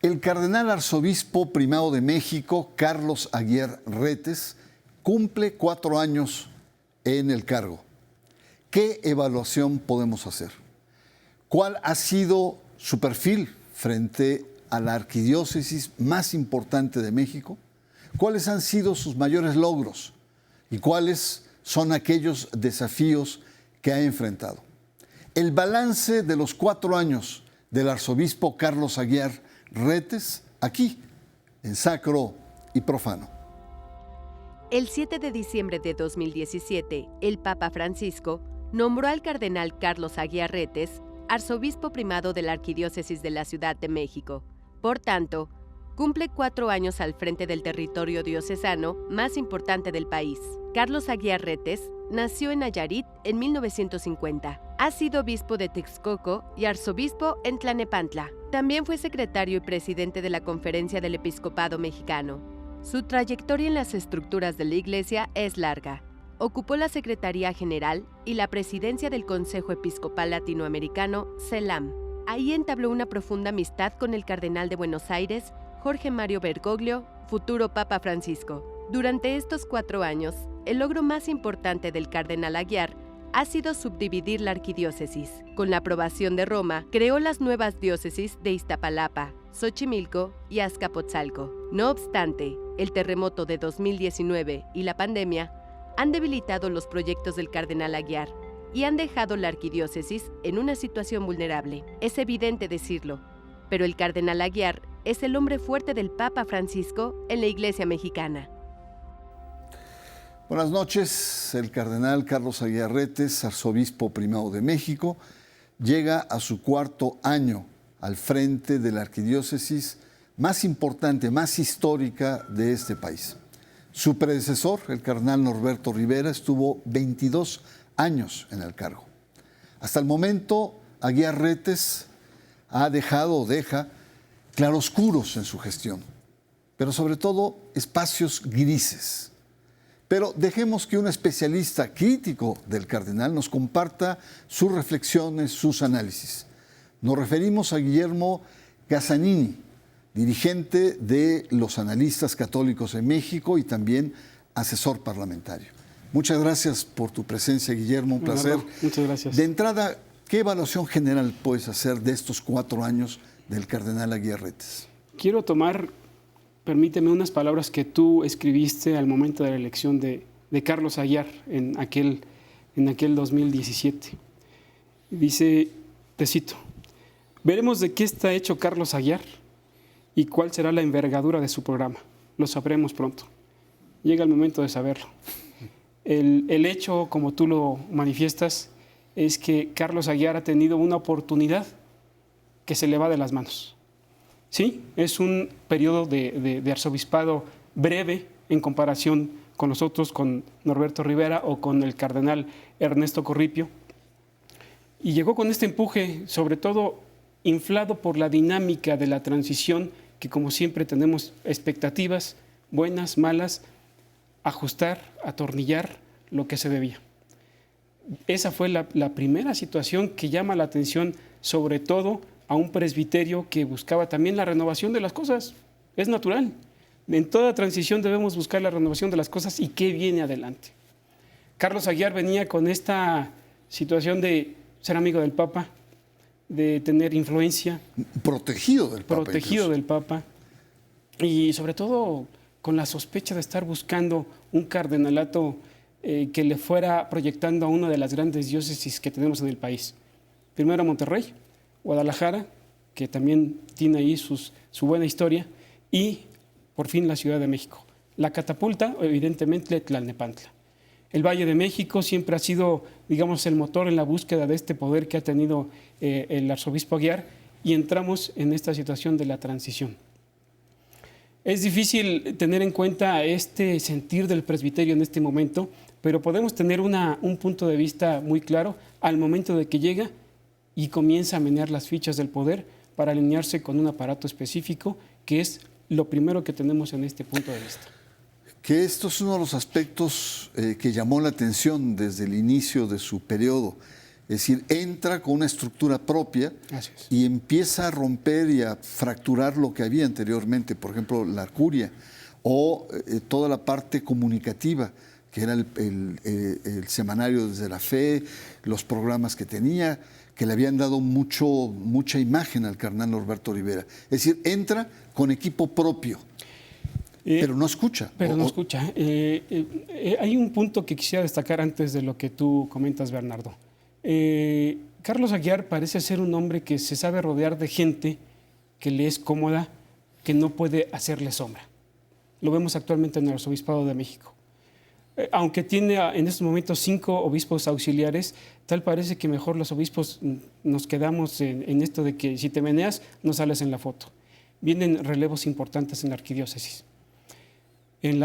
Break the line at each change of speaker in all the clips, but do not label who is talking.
El cardenal arzobispo primado de México, Carlos Aguiar Retes, cumple 4 años en el cargo. ¿Qué evaluación podemos hacer? ¿Cuál ha sido su perfil frente a la arquidiócesis más importante de México? ¿Cuáles han sido sus mayores logros? ¿Y cuáles son aquellos desafíos que ha enfrentado? El balance de los 4 años del arzobispo Carlos Aguiar Retes, aquí, en Sacro y Profano.
El 7 de diciembre de 2017, el Papa Francisco nombró al cardenal Carlos Aguiar Retes arzobispo primado de la Arquidiócesis de la Ciudad de México. Por tanto, cumple 4 años al frente del territorio diocesano más importante del país. Carlos Aguiar Retes nació en Nayarit en 1950. Ha sido obispo de Texcoco y arzobispo en Tlalnepantla. También fue secretario y presidente de la Conferencia del Episcopado Mexicano. Su trayectoria en las estructuras de la Iglesia es larga. Ocupó la Secretaría General y la presidencia del Consejo Episcopal Latinoamericano, CELAM. Ahí entabló una profunda amistad con el cardenal de Buenos Aires, Jorge Mario Bergoglio, futuro Papa Francisco. Durante estos 4 años, el logro más importante del cardenal Aguiar ha sido subdividir la arquidiócesis. Con la aprobación de Roma, creó las nuevas diócesis de Iztapalapa, Xochimilco y Azcapotzalco. No obstante, el terremoto de 2019 y la pandemia han debilitado los proyectos del cardenal Aguiar y han dejado la arquidiócesis en una situación vulnerable. Es evidente decirlo, pero el cardenal Aguiar es el hombre fuerte del Papa Francisco en la Iglesia mexicana.
Buenas noches. El cardenal Carlos Aguiar Retes, arzobispo primado de México, llega a su 4º año al frente de la arquidiócesis más importante, más histórica de este país. Su predecesor, el cardenal Norberto Rivera, estuvo 22 años en el cargo. Hasta el momento, Aguiar Retes ha dejado o deja claroscuros en su gestión, pero sobre todo espacios grises. Pero dejemos que un especialista crítico del cardenal nos comparta sus reflexiones, sus análisis. Nos referimos a Guillermo Gazzanini, dirigente de los analistas católicos en México y también asesor parlamentario. Muchas gracias por tu presencia, Guillermo, un placer.
Muchas gracias.
De entrada, ¿qué evaluación general puedes hacer de estos 4 años del cardenal Aguiar Retes?
Quiero tomar, permíteme, unas palabras que tú escribiste al momento de la elección de Carlos Aguiar en aquel 2017. Dice, te cito, veremos de qué está hecho Carlos Aguiar y cuál será la envergadura de su programa. Lo sabremos pronto. Llega el momento de saberlo. El hecho, como tú lo manifiestas, es que Carlos Aguiar ha tenido una oportunidad que se le va de las manos. Sí, es un periodo de arzobispado breve en comparación con los otros, con Norberto Rivera o con el cardenal Ernesto Corripio. Y llegó con este empuje, sobre todo inflado por la dinámica de la transición, que como siempre tenemos expectativas, buenas, malas, ajustar, atornillar lo que se debía. Esa fue la primera situación que llama la atención, sobre todo a un presbiterio que buscaba también la renovación de las cosas. Es natural. En toda transición debemos buscar la renovación de las cosas y qué viene adelante. Carlos Aguiar venía con esta situación de ser amigo del Papa, de tener influencia.
Protegido del Papa.
Protegido del Papa. Y sobre todo con la sospecha de estar buscando un cardenalato que le fuera proyectando a una de las grandes diócesis que tenemos en el país. Primero Monterrey, Guadalajara, que también tiene ahí su buena historia, y por fin la Ciudad de México. La catapulta, evidentemente, Tlalnepantla. El Valle de México siempre ha sido, digamos, el motor en la búsqueda de este poder que ha tenido el arzobispo Aguiar, y entramos en esta situación de la transición. Es difícil tener en cuenta este sentir del presbiterio en este momento, pero podemos tener un punto de vista muy claro al momento de que llega y comienza a menear las fichas del poder para alinearse con un aparato específico, que es lo primero que tenemos en este punto de vista.
Que esto es uno de los aspectos que llamó la atención desde el inicio de su periodo. Es decir, entra con una estructura propia y empieza a romper y a fracturar lo que había anteriormente, por ejemplo, la curia o toda la parte comunicativa, que era el semanario Desde la Fe, los programas que tenía, que le habían dado mucha imagen al cardenal Norberto Rivera. Es decir, entra con equipo propio, pero no escucha.
Pero no escucha. Hay un punto que quisiera destacar antes de lo que tú comentas, Bernardo. Carlos Aguiar parece ser un hombre que se sabe rodear de gente que le es cómoda, que no puede hacerle sombra. Lo vemos actualmente en el Arzobispado de México. Aunque tiene en estos momentos 5 obispos auxiliares, tal parece que mejor los obispos nos quedamos en esto de que si te meneas, no sales en la foto. Vienen relevos importantes en la arquidiócesis, en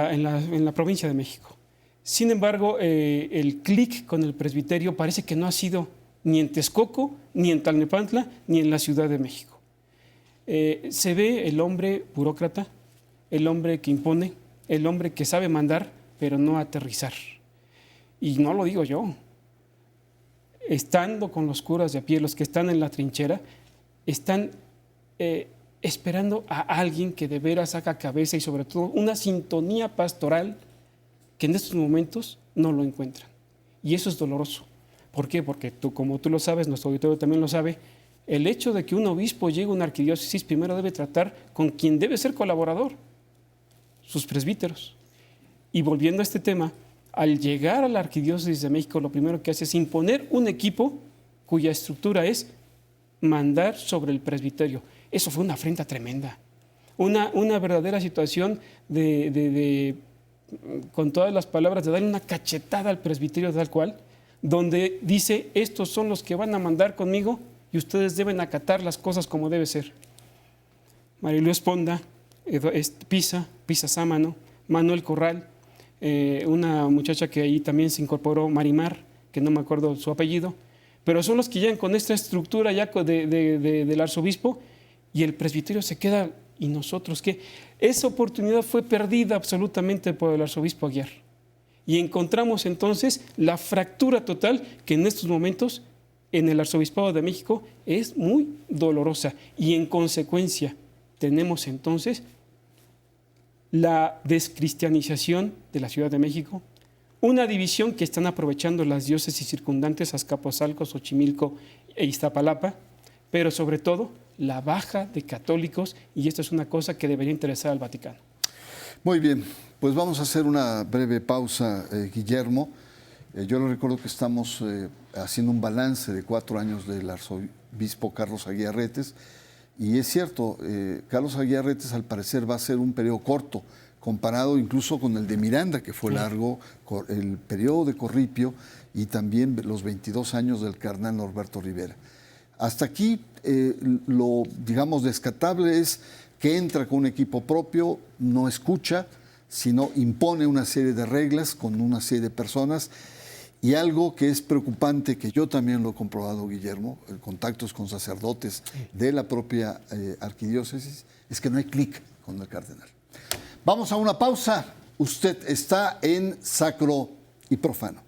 la provincia de México. Sin embargo, el clic con el presbiterio parece que no ha sido ni en Texcoco, ni en Tlalnepantla, ni en la Ciudad de México. Se ve el hombre burócrata, el hombre que impone, el hombre que sabe mandar, pero no aterrizar. Y no lo digo yo. Estando con los curas de a pie, los que están en la trinchera, están esperando a alguien que de veras haga cabeza y sobre todo una sintonía pastoral que en estos momentos no lo encuentran. Y eso es doloroso. ¿Por qué? Porque como tú lo sabes, nuestro auditorio también lo sabe, el hecho de que un obispo llegue a una arquidiócesis primero debe tratar con quien debe ser colaborador, sus presbíteros. Y volviendo a este tema, al llegar a la Arquidiócesis de México, lo primero que hace es imponer un equipo cuya estructura es mandar sobre el presbiterio. Eso fue una afrenta tremenda, una verdadera situación con todas las palabras, de darle una cachetada al presbiterio tal cual, donde dice, estos son los que van a mandar conmigo y ustedes deben acatar las cosas como debe ser. Marilú Esponda, Pisa Sámano, Manuel Corral, una muchacha que ahí también se incorporó, Marimar, que no me acuerdo su apellido, pero son los que llegan con esta estructura ya del arzobispo y el presbiterio se queda, ¿y nosotros qué? Esa oportunidad fue perdida absolutamente por el arzobispo Aguiar. Y encontramos entonces la fractura total que en estos momentos en el Arzobispado de México es muy dolorosa y en consecuencia tenemos entonces la descristianización de la Ciudad de México, una división que están aprovechando las diócesis circundantes, Azcapotzalco, Xochimilco e Iztapalapa, pero sobre todo la baja de católicos, y esto es una cosa que debería interesar al Vaticano.
Muy bien, pues vamos a hacer una breve pausa, Guillermo. Yo le recuerdo que estamos haciendo un balance de 4 años del arzobispo Carlos Aguiar Retes. Y es cierto, Carlos Aguiar Retes al parecer va a ser un periodo corto, comparado incluso con el de Miranda, que fue largo, el periodo de Corripio y también los 22 años del cardenal Norberto Rivera. Hasta aquí lo, digamos, descatable es que entra con un equipo propio, no escucha, sino impone una serie de reglas con una serie de personas. Y algo que es preocupante, que yo también lo he comprobado, Guillermo, en contactos con sacerdotes de la propia arquidiócesis, es que no hay clic con el cardenal. Vamos a una pausa. Usted está en Sacro y Profano.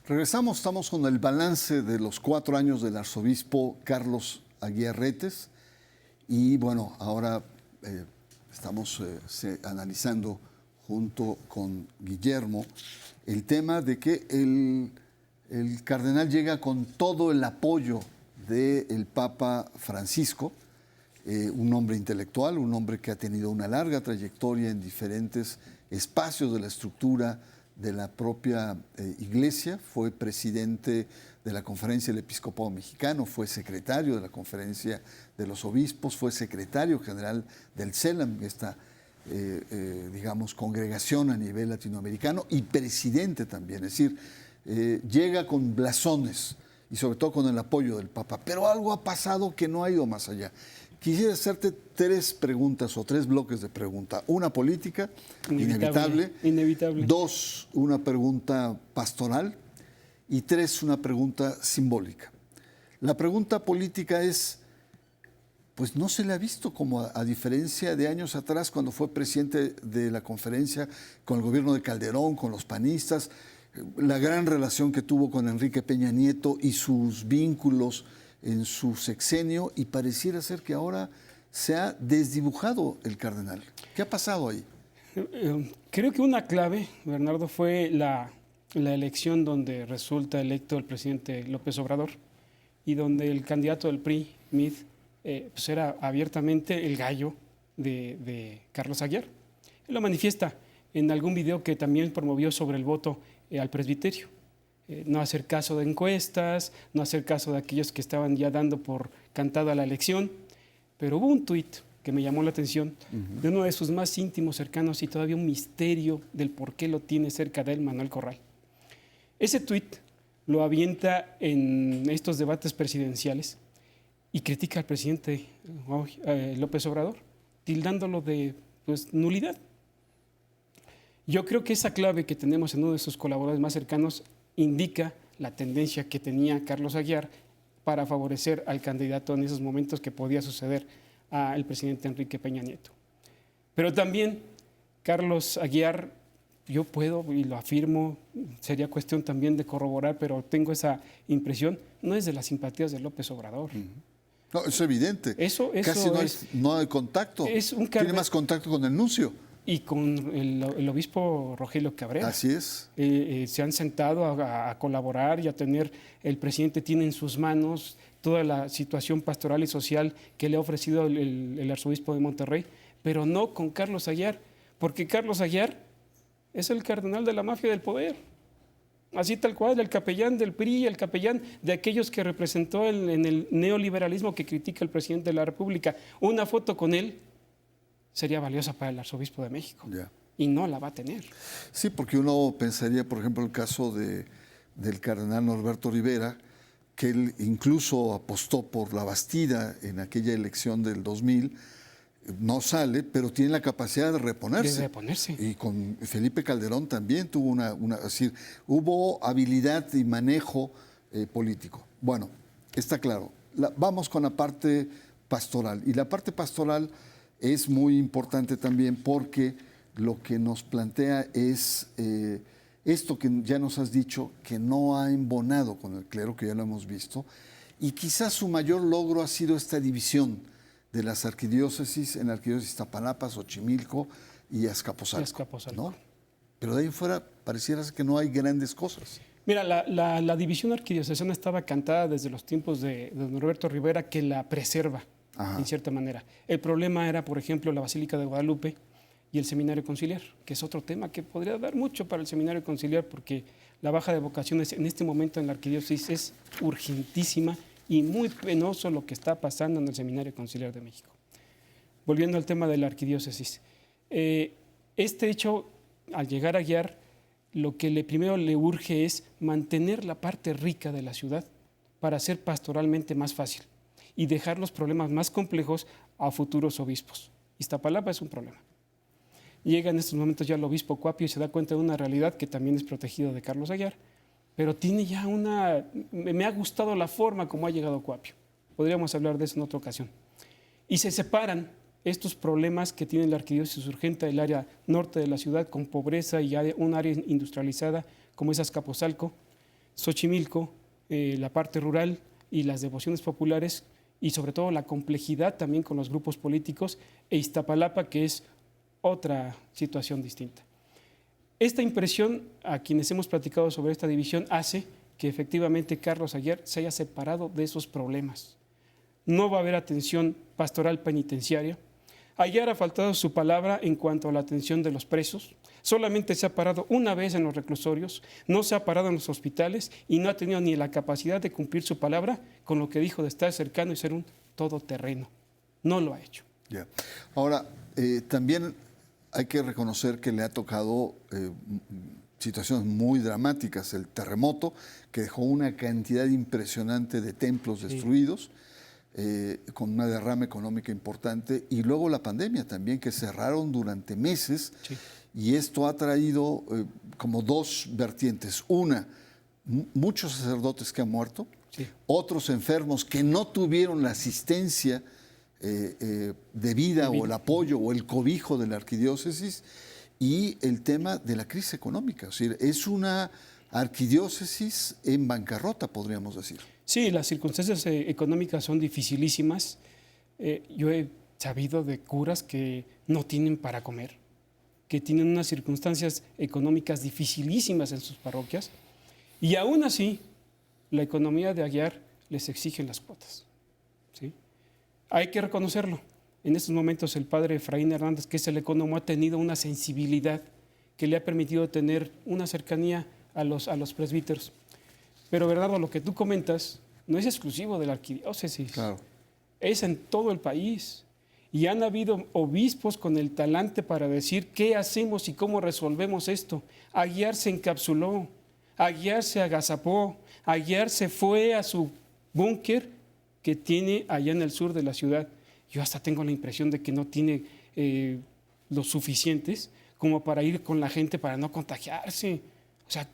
Regresamos, estamos con el balance de los 4 años del arzobispo Carlos Aguiar Retes y bueno, ahora estamos analizando junto con Guillermo el tema de que el cardenal llega con todo el apoyo del Papa Francisco, un hombre intelectual, un hombre que ha tenido una larga trayectoria en diferentes espacios de la estructura de la propia Iglesia, fue presidente de la Conferencia del Episcopado Mexicano, fue secretario de la Conferencia de los Obispos, fue secretario general del CELAM, esta, digamos, congregación a nivel latinoamericano, y presidente también, es decir, llega con blasones y sobre todo con el apoyo del Papa, pero algo ha pasado que no ha ido más allá. Quisiera hacerte 3 preguntas o 3 bloques de pregunta. Una política, inevitable. 2, una pregunta pastoral. Y 3, una pregunta simbólica. La pregunta política es, pues no se le ha visto, como a diferencia de años atrás, cuando fue presidente de la conferencia con el gobierno de Calderón, con los panistas, la gran relación que tuvo con Enrique Peña Nieto y sus vínculos en su sexenio, y pareciera ser que ahora se ha desdibujado el cardenal. ¿Qué ha pasado ahí?
Creo que una clave, Bernardo, fue la elección donde resulta electo el presidente López Obrador y donde el candidato del PRI, Mid, pues era abiertamente el gallo de Carlos Aguiar. Él lo manifiesta en algún video que también promovió sobre el voto al presbiterio. No hacer caso de encuestas, no hacer caso de aquellos que estaban ya dando por cantada la elección. Pero hubo un tuit que me llamó la atención de uno de sus más íntimos cercanos y todavía un misterio del por qué lo tiene cerca de él, Manuel Corral. Ese tuit lo avienta en estos debates presidenciales y critica al presidente López Obrador, tildándolo de nulidad. Yo creo que esa clave que tenemos en uno de sus colaboradores más cercanos indica la tendencia que tenía Carlos Aguiar para favorecer al candidato en esos momentos que podía suceder al presidente Enrique Peña Nieto. Pero también Carlos Aguiar, yo puedo, y lo afirmo, sería cuestión también de corroborar, pero tengo esa impresión, no es de las simpatías de López Obrador.
No, es evidente.
Eso
Casi no hay contacto. Tiene más contacto con el nuncio.
Y con el obispo Rogelio Cabrera.
Así es.
Se han sentado a colaborar y a tener, el presidente tiene en sus manos toda la situación pastoral y social que le ha ofrecido el arzobispo de Monterrey, pero no con Carlos Aguiar, porque Carlos Aguiar es el cardenal de la mafia del poder. Así tal cual, el capellán del PRI, el capellán de aquellos que representó en el neoliberalismo que critica el presidente de la República. Una foto con él sería valiosa para el arzobispo de México.
Ya.
Y no la va a tener.
Sí, porque uno pensaría, por ejemplo, el caso del cardenal Norberto Rivera, que él incluso apostó por la Bastida en aquella elección del 2000, no sale, pero tiene la capacidad de reponerse.
De reponerse.
Y con Felipe Calderón también tuvo es decir, hubo habilidad y manejo político. Bueno, está claro. Vamos con la parte pastoral. Y la parte pastoral es muy importante también porque lo que nos plantea es esto que ya nos has dicho, que no ha embonado con el clero, que ya lo hemos visto, y quizás su mayor logro ha sido esta división de las arquidiócesis en la arquidiócesis Iztapalapa, Xochimilco y Azcapotzalco. ¿No? Pero de ahí en fuera pareciera que no hay grandes cosas.
Mira, la división arquidiocesana estaba cantada desde los tiempos de Norberto Rivera, que la preserva. Ajá. En cierta manera. El problema era, por ejemplo, la Basílica de Guadalupe y el Seminario Conciliar, que es otro tema que podría dar mucho para el Seminario Conciliar, porque la baja de vocaciones en este momento en la arquidiócesis es urgentísima y muy penoso lo que está pasando en el Seminario Conciliar de México. Volviendo al tema de la arquidiócesis, este hecho, al llegar a Aguiar, lo que primero le urge es mantener la parte rica de la ciudad para hacer pastoralmente más fácil y dejar los problemas más complejos a futuros obispos. Iztapalapa es un problema. Llega en estos momentos ya el obispo Cuapio y se da cuenta de una realidad que también es protegido de Carlos Aguiar, pero tiene ya me ha gustado la forma como ha llegado Cuapio. Podríamos hablar de eso en otra ocasión. Y se separan estos problemas que tiene la arquidiócesis urgente del área norte de la ciudad con pobreza y un área industrializada como es Azcapotzalco, Xochimilco, la parte rural y las devociones populares, y sobre todo la complejidad también con los grupos políticos, e Iztapalapa, que es otra situación distinta. Esta impresión, a quienes hemos platicado sobre esta división, hace que efectivamente Carlos Aguiar se haya separado de esos problemas. No va a haber atención pastoral penitenciaria. Aguiar ha faltado su palabra en cuanto a la atención de los presos. Solamente se ha parado una vez en los reclusorios, no se ha parado en los hospitales y no ha tenido ni la capacidad de cumplir su palabra con lo que dijo de estar cercano y ser un todoterreno. No lo ha hecho.
Yeah. Ahora, también hay que reconocer que le ha tocado situaciones muy dramáticas. El terremoto, que dejó una cantidad impresionante de templos destruidos, con una derrama económica importante, y luego la pandemia también, que cerraron durante meses. Sí. Y esto ha traído como dos vertientes. Una, muchos sacerdotes que han muerto, sí. Otros enfermos que no tuvieron la asistencia de vida o el apoyo o el cobijo de la arquidiócesis, y el tema de la crisis económica. Es decir, es una arquidiócesis en bancarrota, podríamos decir.
Sí, las circunstancias económicas son dificilísimas. Yo he sabido de curas que no tienen para comer, que tienen unas circunstancias económicas dificilísimas en sus parroquias, y aún así la economía de Aguiar les exige las cuotas, ¿sí? Hay que reconocerlo. En estos momentos el padre Efraín Hernández, que es el ecónomo, ha tenido una sensibilidad que le ha permitido tener una cercanía a los presbíteros. Pero Bernardo, lo que tú comentas no es exclusivo de la arquidiócesis,
Claro.
Es en todo el país. Y han habido obispos con el talante para decir qué hacemos y cómo resolvemos esto. Aguiar se encapsuló, Aguiar se agazapó, Aguiar se fue a su búnker que tiene allá en el sur de la ciudad. Yo hasta tengo la impresión de que no tiene los suficientes como para ir con la gente para no contagiarse. O sea,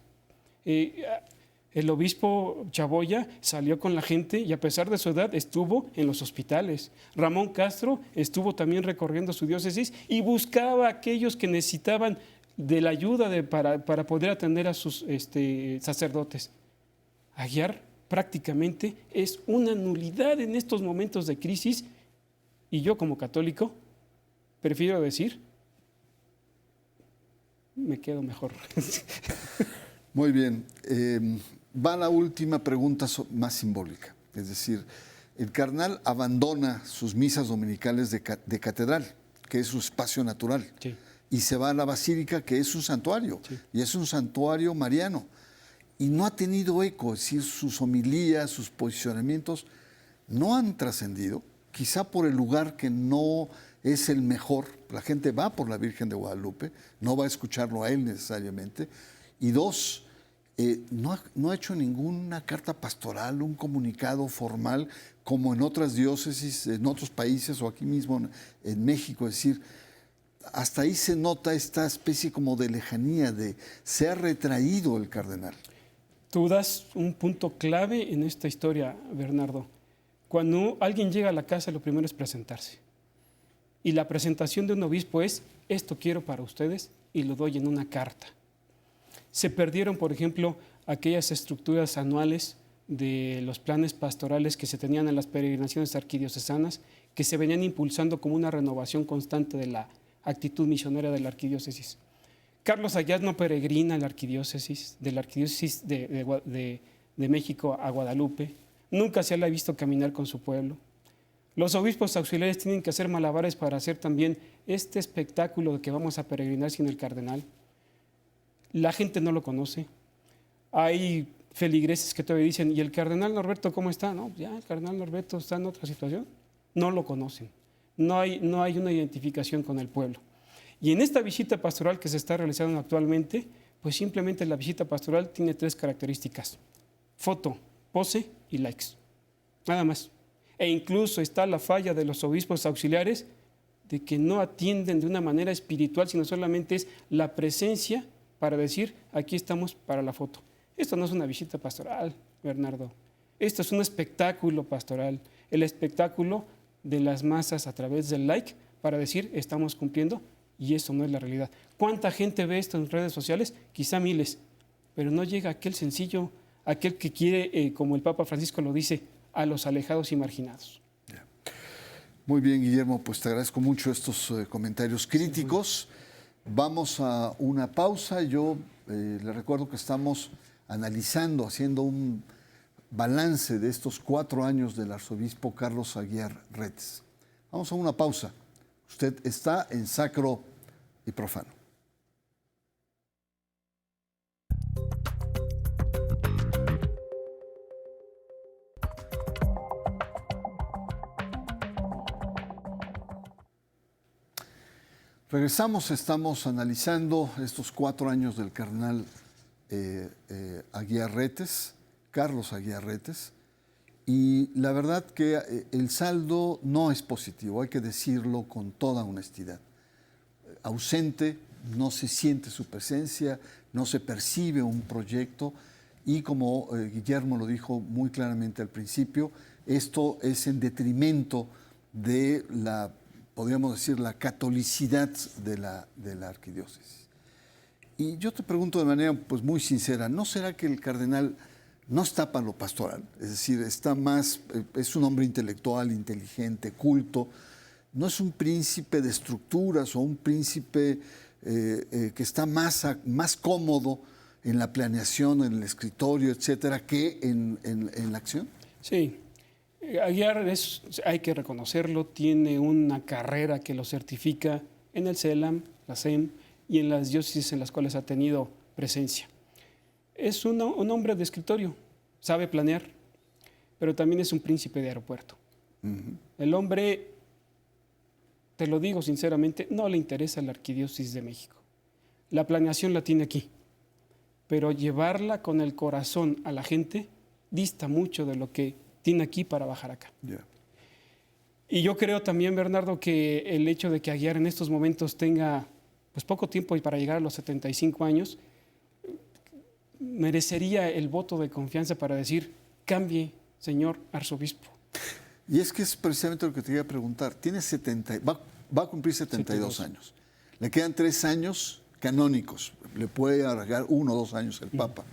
el obispo Chaboya salió con la gente y a pesar de su edad estuvo en los hospitales. Ramón Castro estuvo también recorriendo su diócesis y buscaba a aquellos que necesitaban de la ayuda para poder atender a sus sacerdotes. Aguiar prácticamente es una nulidad en estos momentos de crisis, y yo como católico prefiero decir, me quedo mejor.
Muy bien. Va la última pregunta más simbólica. Es decir, el cardenal abandona sus misas dominicales de catedral, que es su espacio natural,
Sí.
y se va a la basílica, que es su santuario,
Sí.
y es un santuario mariano. Y no ha tenido eco, es decir, sus homilías, sus posicionamientos no han trascendido, quizá por el lugar que no es el mejor. La gente va por la Virgen de Guadalupe, no va a escucharlo a él necesariamente. Y dos, no ha hecho ninguna carta pastoral, un comunicado formal, como en otras diócesis, en otros países o aquí mismo en México. Es decir, hasta ahí se nota esta especie como de lejanía, de se ha retraído el cardenal.
Tú das un punto clave en esta historia, Bernardo. Cuando alguien llega a la casa, lo primero es presentarse. Y la presentación de un obispo es, esto quiero para ustedes, y lo doy en una carta. Se perdieron, por ejemplo, aquellas estructuras anuales de los planes pastorales que se tenían en las peregrinaciones arquidiocesanas, que se venían impulsando como una renovación constante de la actitud misionera de la arquidiócesis. Carlos Aguiar no peregrina a la arquidiócesis, de la arquidiócesis de México a Guadalupe. Nunca se le ha visto caminar con su pueblo. Los obispos auxiliares tienen que hacer malabares para hacer también este espectáculo de que vamos a peregrinar sin el cardenal. La gente no lo conoce. Hay feligreses que todavía dicen, ¿y el cardenal Norberto cómo está? No, ya el cardenal Norberto está en otra situación. No lo conocen. No hay una identificación con el pueblo. Y en esta visita pastoral que se está realizando actualmente, pues simplemente la visita pastoral tiene 3 características: foto, pose y likes. Nada más. E incluso está la falla de los obispos auxiliares de que no atienden de una manera espiritual, sino solamente es la presencia para decir, aquí estamos para la foto. Esto no es una visita pastoral, Bernardo. Esto es un espectáculo pastoral. El espectáculo de las masas a través del like para decir, estamos cumpliendo, y eso no es la realidad. ¿Cuánta gente ve esto en redes sociales? Quizá miles, pero no llega aquel sencillo, aquel que quiere, como el Papa Francisco lo dice, a los alejados y marginados.
Muy bien, Guillermo, pues te agradezco mucho estos comentarios críticos. Vamos a una pausa. Yo le recuerdo que estamos analizando, haciendo un balance de estos 4 años del arzobispo Carlos Aguiar Retes. Vamos a una pausa. Usted está en Sacro y Profano. Regresamos, estamos analizando estos 4 años del cardenal Aguiar Retes, Carlos Aguiar Retes, y la verdad que el saldo no es positivo, hay que decirlo con toda honestidad. Ausente, no se siente su presencia, no se percibe un proyecto, y como Guillermo lo dijo muy claramente al principio, esto es en detrimento de la, podríamos decir, la catolicidad de la arquidiócesis. Y yo te pregunto de manera pues, muy sincera, ¿no será que el cardenal no está para lo pastoral? Es decir, está más, es un hombre intelectual, inteligente, culto, no es un príncipe de estructuras o un príncipe que está más cómodo en la planeación, en el escritorio, etcétera, que en la acción?
Sí. Aguiar hay que reconocerlo, tiene una carrera que lo certifica en el CELAM, la SEM y en las diócesis en las cuales ha tenido presencia. Es un hombre de escritorio, sabe planear, pero también es un príncipe de aeropuerto. El hombre, te lo digo sinceramente, no le interesa la Arquidiócesis de México. La planeación la tiene aquí, pero llevarla con el corazón a la gente dista mucho de lo que tiene aquí para bajar acá.
Yeah.
Y yo creo también, Bernardo, que el hecho de que Aguiar en estos momentos tenga pues, poco tiempo y para llegar a los 75 años, merecería el voto de confianza para decir, cambie, señor arzobispo.
Y es que es precisamente lo que te iba a preguntar. Tiene va a cumplir 72 años. Le quedan 3 años canónicos. Le puede alargar 1 o 2 años el Papa.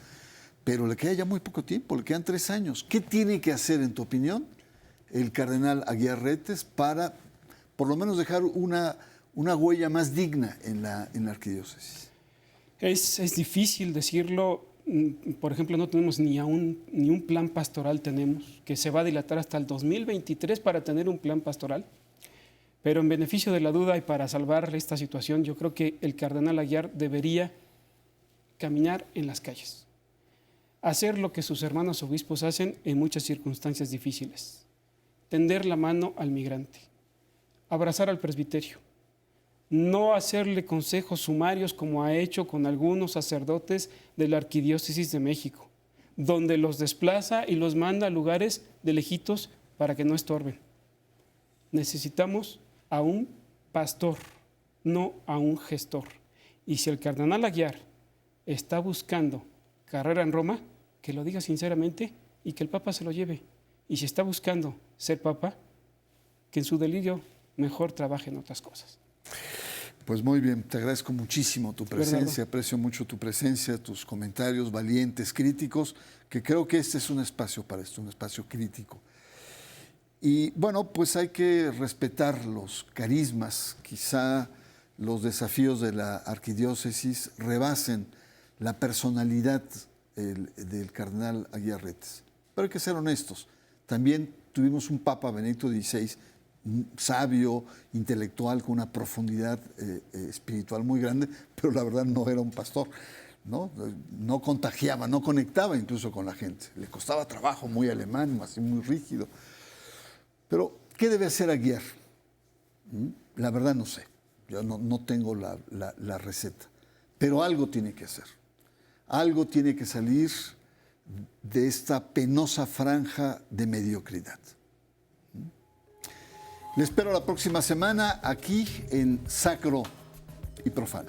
Pero le queda ya muy poco tiempo, le quedan 3 años. ¿Qué tiene que hacer, en tu opinión, el cardenal Aguiar Retes para, por lo menos, dejar una huella más digna en la arquidiócesis?
Es difícil decirlo. Por ejemplo, no tenemos ni un plan pastoral tenemos, que se va a dilatar hasta el 2023 para tener un plan pastoral. Pero en beneficio de la duda y para salvar esta situación, yo creo que el cardenal Aguiar debería caminar en las calles, hacer lo que sus hermanos obispos hacen en muchas circunstancias difíciles, tender la mano al migrante, abrazar al presbiterio, no hacerle consejos sumarios como ha hecho con algunos sacerdotes de la Arquidiócesis de México, donde los desplaza y los manda a lugares de lejitos para que no estorben. Necesitamos a un pastor, no a un gestor. Y si el cardenal Aguiar está buscando carrera en Roma, que lo diga sinceramente y que el Papa se lo lleve. Y si está buscando ser Papa, que en su delirio mejor trabaje en otras cosas.
Pues muy bien, te agradezco muchísimo tu presencia,
Bernardo.
Aprecio mucho tu presencia, tus comentarios valientes, críticos, que creo que este es un espacio para esto, un espacio crítico. Y bueno, pues hay que respetar los carismas, quizá los desafíos de la arquidiócesis rebasen la personalidad del cardenal Aguiar Retes. Pero hay que ser honestos, también tuvimos un Papa, Benedicto XVI, sabio, intelectual, con una profundidad espiritual muy grande, pero la verdad no era un pastor, ¿no? No contagiaba, no conectaba incluso con la gente. Le costaba trabajo, muy alemán, así muy rígido. Pero, ¿qué debe hacer Aguiar? La verdad no sé. Yo no tengo la receta. Pero algo tiene que hacer. Algo tiene que salir de esta penosa franja de mediocridad. Le espero la próxima semana aquí en Sacro y Profano.